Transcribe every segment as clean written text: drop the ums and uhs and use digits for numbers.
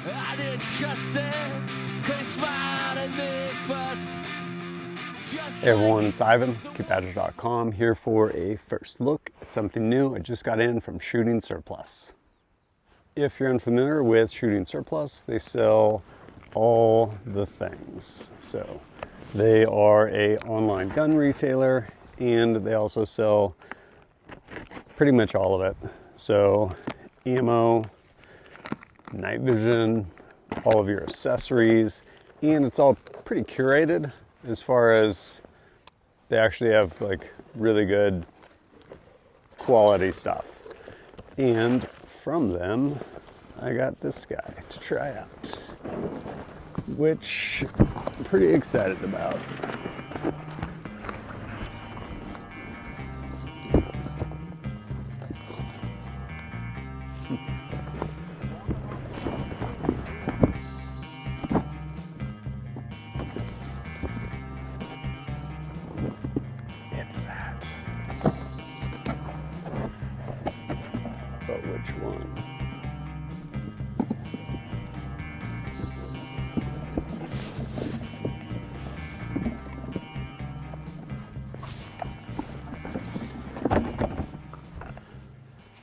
I didn't trust it, 'cause he smiled at me first. Hey everyone, it's Ivan, keepbadger.com, here for a first look at something new I just got in from Shooting Surplus. If you're unfamiliar with Shooting Surplus, they sell all the things. So they are a online gun retailer, and they also sell pretty much all of it. So ammo, night vision, all of your accessories, and it's all pretty curated as far as they actually have like really good quality stuff. And from them, I got this guy to try out, which I'm pretty excited about. It's that. But which one?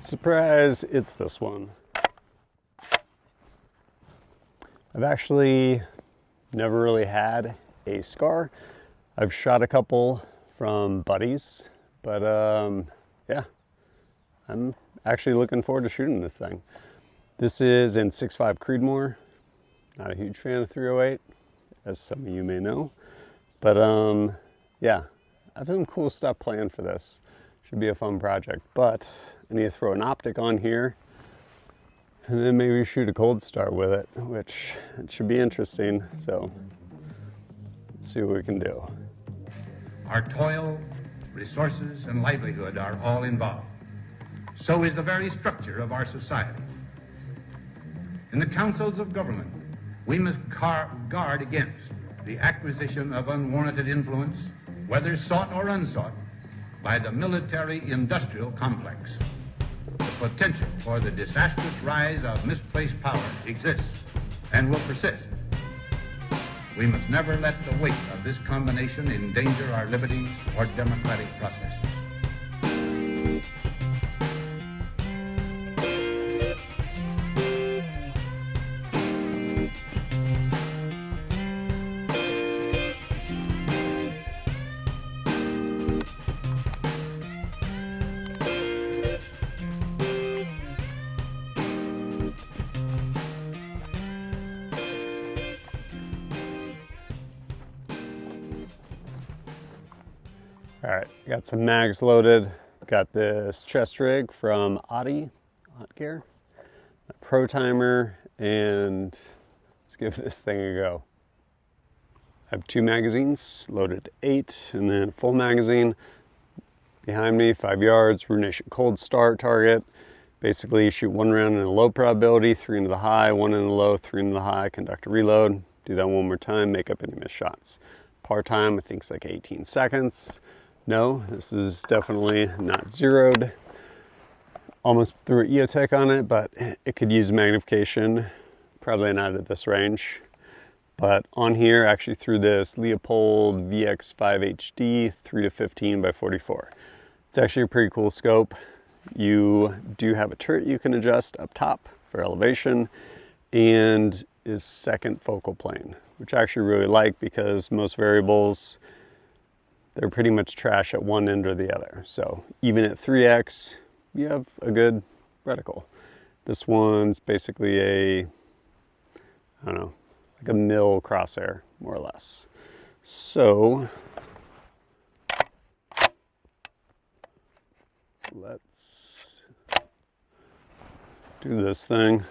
Surprise, it's this one. I've actually never really had a SCAR. I've shot a couple from buddies, but yeah, I'm actually looking forward to shooting this thing. This is in 6.5 Creedmoor. Not a huge fan of 308, as some of you may know, but yeah, I have some cool stuff planned for this. Should be a fun project, but I need to throw an optic on here and then maybe shoot a cold start with it, which it should be interesting. So let's see what we can do. Our toil, resources, and livelihood are all involved. So is the very structure of our society. In the councils of government, we must guard against the acquisition of unwarranted influence, whether sought or unsought, by the military-industrial complex. The potential for the disastrous rise of misplaced power exists and will persist. We must never let the weight of this combination endanger our liberties or democratic process. All right, got some mags loaded. Got this chest rig from Hot Gear, a pro timer, and let's give this thing a go. I have 2 magazines, loaded 8, and then a full magazine. Behind me, 5 yards, Ruination cold start target. Basically, shoot 1 round in a low probability, 3 into the high, 1 in the low, 3 into the high, conduct a reload. Do that 1 more time, make up any missed shots. Par time, I think it's like 18 seconds. No, this is definitely not zeroed. Almost threw an EOTech on it, but it could use magnification. Probably not at this range. But on here, actually threw this Leupold VX-5HD 3-15 by 44. It's actually a pretty cool scope. You do have a turret you can adjust up top for elevation, and is second focal plane, which I actually really like because most variables, they're pretty much trash at one end or the other. So even at 3x, you have a good reticle. This one's basically a, I don't know, like a mil crosshair, more or less. So let's do this thing.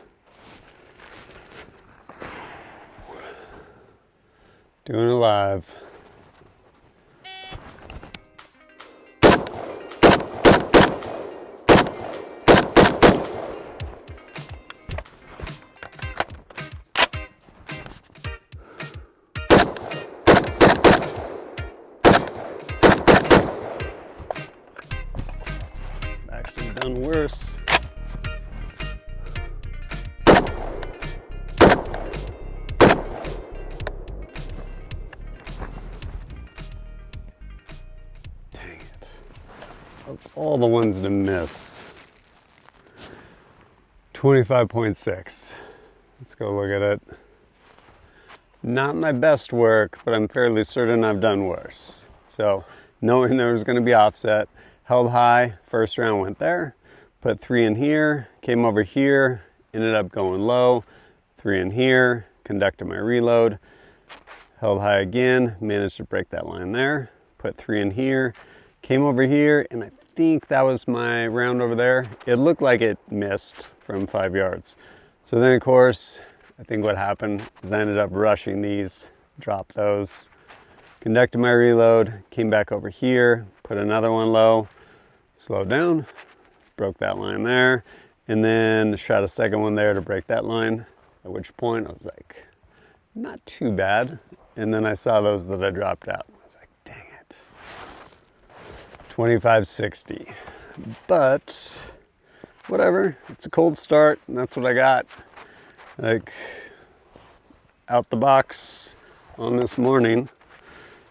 Doing it live. Actually done worse. all the ones to miss. 25.6. Let's go look at it. Not my best work, but I'm fairly certain I've done worse. So knowing there was going to be offset, held high, first round went there, put 3 in here, came over here, ended up going low, 3 in here, conducted my reload, held high again, managed to break that line there, put 3 in here, came over here, and I think that was my round over there. It looked like it missed from 5 yards. So then of course, I think what happened is I ended up rushing these, dropped those, conducted my reload, came back over here, put another one low, slowed down, broke that line there, and then shot a second one there to break that line, at which point I was like, not too bad. And then I saw those that I dropped out. I was like, dang it. 25.60. But whatever, it's a cold start, and that's what I got. Like, out the box on this morning.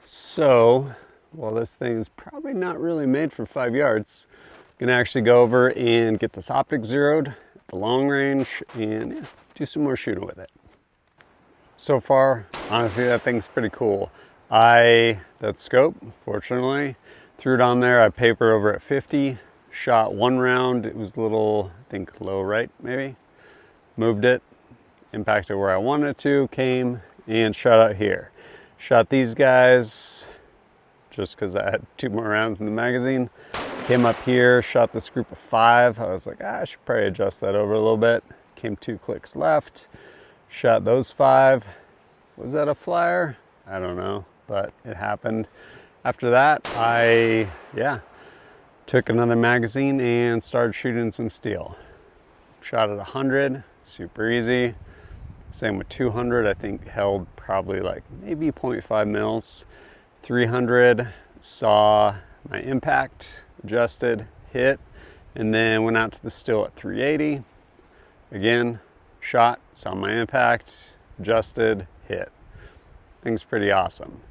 So, while this thing is probably not really made for 5 yards, I'm gonna actually go over and get this optic zeroed at the long range and yeah, do some more shooting with it. So far, honestly, that thing's pretty cool. That scope, fortunately, threw it on there. I papered over at 50, shot one round. It was a little, I think, low right, maybe. Moved it, impacted where I wanted it to, came and shot out here. Shot these guys just because I had 2 more rounds in the magazine. Came up here, shot this group of 5. I was like, I should probably adjust that over a little bit. Came 2 clicks left, shot those 5. Was that a flyer? I don't know, but it happened. After that, I took another magazine and started shooting some steel. Shot at 100, super easy. Same with 200, I think held probably like maybe 0.5 mils. 300, saw my impact, adjusted, hit, and then went out to the still at 380. Again, shot, saw my impact, adjusted, hit. Thing's pretty awesome.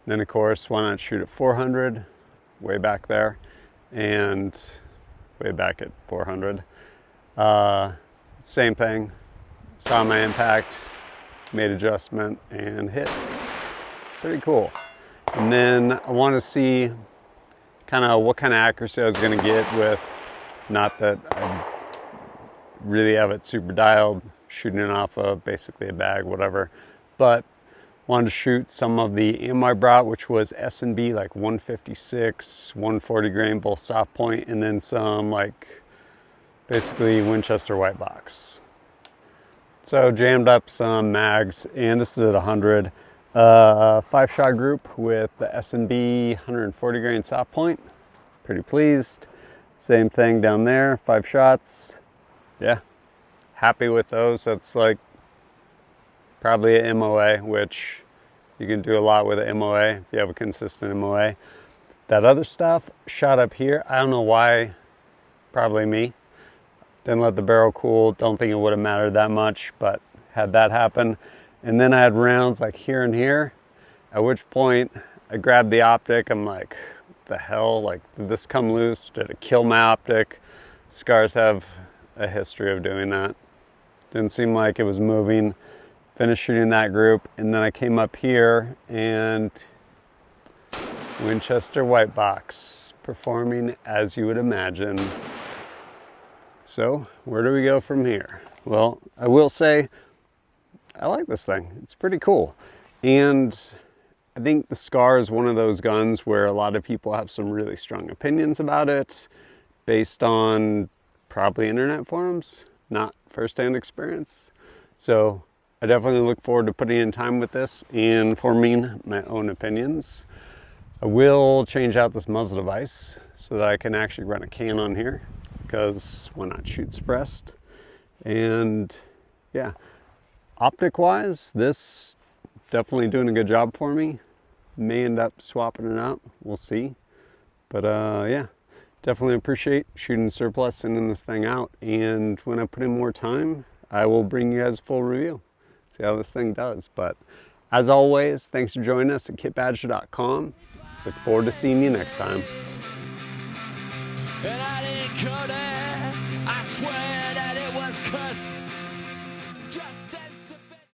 Then of course, why not shoot at 400, way back there, and way back at 400. Same thing, saw my impact, made adjustment, and hit. Pretty cool. And then I want to see kind of what kind of accuracy I was going to get with, not that I really have it super dialed, shooting it off of basically a bag, whatever, but wanted to shoot some of the ammo I brought, which was S&B, like 156, 140 grain, both soft point, and then some like basically Winchester white box. So jammed up some mags, and this is at 100. 5-shot group with the S&B 140 grain soft point. Pretty pleased. Same thing down there, 5 shots. Yeah, happy with those. That's like probably an MOA, which you can do a lot with an MOA if you have a consistent MOA. That other stuff shot up here. I don't know why, probably me. Didn't let the barrel cool. Don't think it would have mattered that much, but had that happen. And then I had rounds like here and here, at which point I grabbed the optic. I'm like, what the hell? Like, did this come loose? Did it kill my optic? Scars have a history of doing that. Didn't seem like it was moving. Finished shooting that group, and then I came up here and Winchester white box, performing as you would imagine. So where do we go from here? Well, I will say I like this thing. It's pretty cool. And I think the Scar is one of those guns where a lot of people have some really strong opinions about it based on probably internet forums, not first-hand experience. So I definitely look forward to putting in time with this and forming my own opinions. I will change out this muzzle device so that I can actually run a can on here, because why not shoot suppressed? And yeah, optic wise, this definitely doing a good job for me. May end up swapping it out, we'll see. But yeah, definitely appreciate shooting surplus, sending this thing out, and when I put in more time, I will bring you guys a full review, see how this thing does. But as always, thanks for joining us at kitbadger.com. Look forward to seeing you next time. And